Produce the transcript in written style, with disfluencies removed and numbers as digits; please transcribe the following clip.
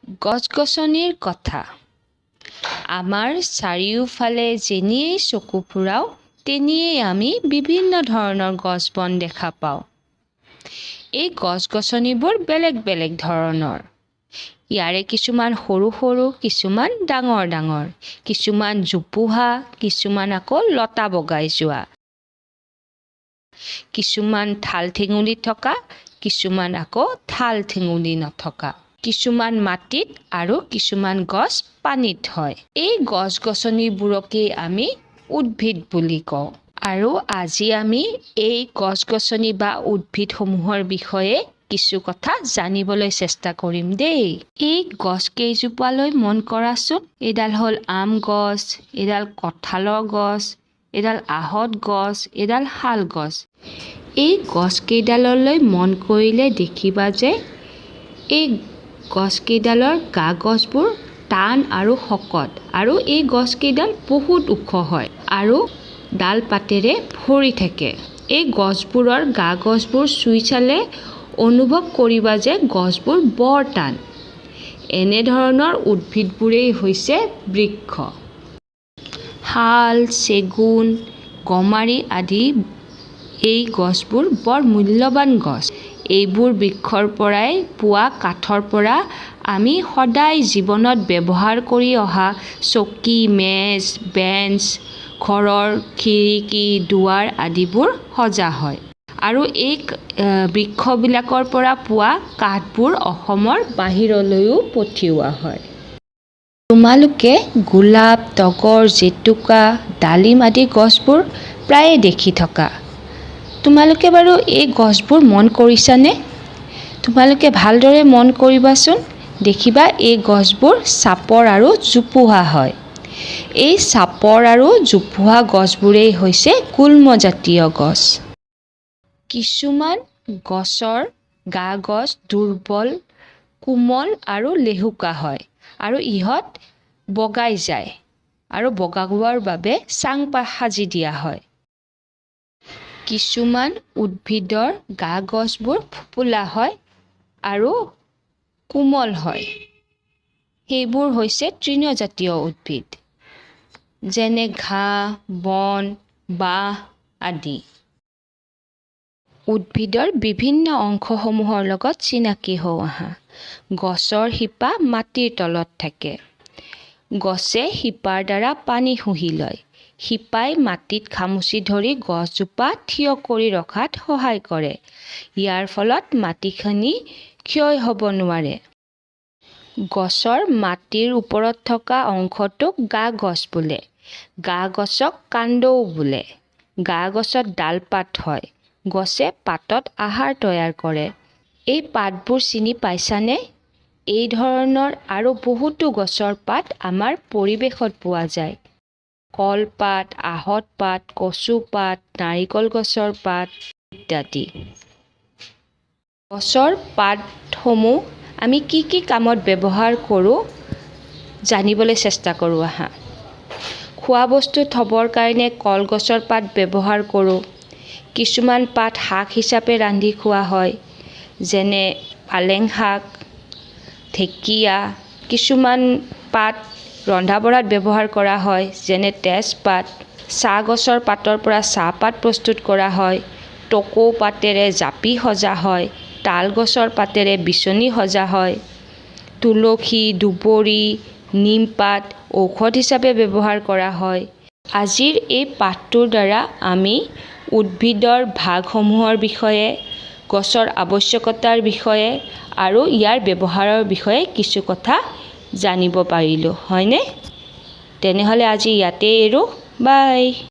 গছ-গছনিৰ কথা। আমাৰ চাৰিওফালে যেনিয়েই চকু ফুৰাও তেনিয়েই আমি বিভিন্ন ধৰণৰ গছ-বন দেখা পাওঁ। এই গছ-গছনিবোৰ বেলেগ বেলেগ ধৰণৰ। ইয়াৰে কিছুমান সৰু সৰু, কিছুমান ডাঙৰ ডাঙৰ, কিছুমান জোপোহা, কিছুমান আকৌ লতা বগাই যোৱা, কিছুমান ঠাল ঠেঙুলি থকা, কিছুমান আকৌ ঠাল ঠেঙুলি নথকা, কিছুমান মাটিত আৰু কিছুমান গছ পানীত হয়। এই গছ-গছনিবোৰকেই আমি উদ্ভিদ বুলি কওঁ। আৰু আজি আমি এই গছ-গছনি বা উদ্ভিদসমূহৰ বিষয়ে কিছু কথা জানিবলৈ চেষ্টা কৰিম দেই। এই গছ কেইজোপালৈ মন কৰাচোন। এইডাল হ'ল আম গছ, এইডাল কঁঠালৰ গছ, এইডাল আহঁত গছ, এইডাল শাল গছ। এই গছকেইডাললৈ মন কৰিলে দেখিবা যে এই গছকেইডালৰ গা গছবোৰ টান আৰু শকত, আৰু এই গছকেইডাল বহুত ওখ হয় আৰু ডাল পাতেৰে ভৰি থাকে। এই গছবোৰৰ গা গছবোৰ চুই চালে অনুভৱ কৰিবা যে গছবোৰ বৰ টান। এনেধৰণৰ উদ্ভিদবোৰেই হৈছে বৃক্ষ। শাল, চেগুন, গমাৰি আদি এই গছবোৰ বৰ মূল্যৱান গছ। এইবোৰ বৃক্ষৰ পৰাই পোৱা কাঠৰ পৰা আমি সদায় জীৱনত ব্যৱহাৰ কৰি অহা চকী, মেজ, বেঞ্চ, ঘৰৰ খিৰিকী, দুৱাৰ আদিবোৰ সজা হয়। আৰু এই বৃক্ষবিলাকৰ পৰা পোৱা কাঠবোৰ অসমৰ বাহিৰলৈও পঠিওৱা হয়। তোমালোকে গোলাপ, তগৰ, জেতুকা, ডালিম আদি গছবোৰ প্ৰায়ে দেখি থকা। তোমালোকে বাৰু এই গছবোৰ মন কৰিছানে? তোমালোকে ভালদৰে মন কৰিবাচোন। দেখিবা এই গছবোৰ চাপৰ আৰু জোপোহা হয়। এই চাপৰ আৰু জোপোহা গছবোৰেই হৈছে গুল্মজাতীয় গছ। কিছুমান গছৰ গা গছ দুৰ্বল, কোমল আৰু লেহুকা হয় আৰু ইহঁত বগাই যায় আৰু বগাবৰ বাবে চাং সাজি দিয়া হয়। কিছুমান উদ্ভিদৰ গা গছবোৰ ফোঁপোলা হয় আৰু কোমল হয়। সেইবোৰ হৈছে তৃণজাতীয় উদ্ভিদ, যেনে ঘাঁহ, বন, বাঁহ আদি। উদ্ভিদৰ বিভিন্ন অংশসমূহৰ লগত চিনাকি হওঁ আহা। গছৰ শিপা মাটিৰ তলত থাকে। গছে শিপাৰ দ্বাৰা পানী শুহি লয়। শিপাই মাটিত খামুচি ধৰি গছজোপা থিয় কৰি ৰখাত সহায় কৰে। ইয়াৰ ফলত মাটিখিনি ক্ষয় হ'ব নোৱাৰে। গছৰ মাটিৰ ওপৰত থকা অংশটোক গা গছ বোলে। গা গছক কাণ্ডও বোলে। গা গছত ডাল পাত হয়। গছে পাতত আহাৰ তৈয়াৰ কৰে। এই পাতবোৰ চিনি পাইছানে? এই ধৰণৰ আৰু বহুতো গছৰ পাত আমাৰ পৰিৱেশত পোৱা যায়। কলপাত, আহঁত পাত, কচু পাত, নাৰিকল গছৰ পাত ইত্যাদি। গছৰ পাতসমূহ আমি কি কি কামত ব্যৱহাৰ কৰোঁ জানিবলৈ চেষ্টা কৰোঁ আহা। খোৱা বস্তু থবৰ কাৰণে কলগছৰ পাত ব্যৱহাৰ কৰোঁ। কিছুমান পাত শাক হিচাপে ৰান্ধি খোৱা হয়, যেনে পালেং শাক, ঢেকীয়া। কিছুমান পাত ৰন্ধা-বঢ়াত ব্যৱহাৰ কৰা হয়, যেনে তেজপাত। চাহ গছৰ পাতৰ পৰা চাহপাত প্ৰস্তুত কৰা হয়। টকৌ পাতেৰে জাপি সজা হয়। তাল গছৰ পাতেৰে বিচনী সজা হয়। তুলসী, দুবৰি, নিমপাত ঔষধ হিচাপে ব্যৱহাৰ কৰা হয়। আজিৰ এই পাঠটোৰ দ্বাৰা আমি উদ্ভিদৰ ভাগসমূহৰ বিষয়ে, গছৰ আৱশ্যকতাৰ বিষয়ে আৰু ইয়াৰ ব্যৱহাৰৰ বিষয়ে কিছু কথা জানিব পাৰিলোঁ, হয়নে? তেনেহ'লে আজি ইয়াতে এৰো। বাই।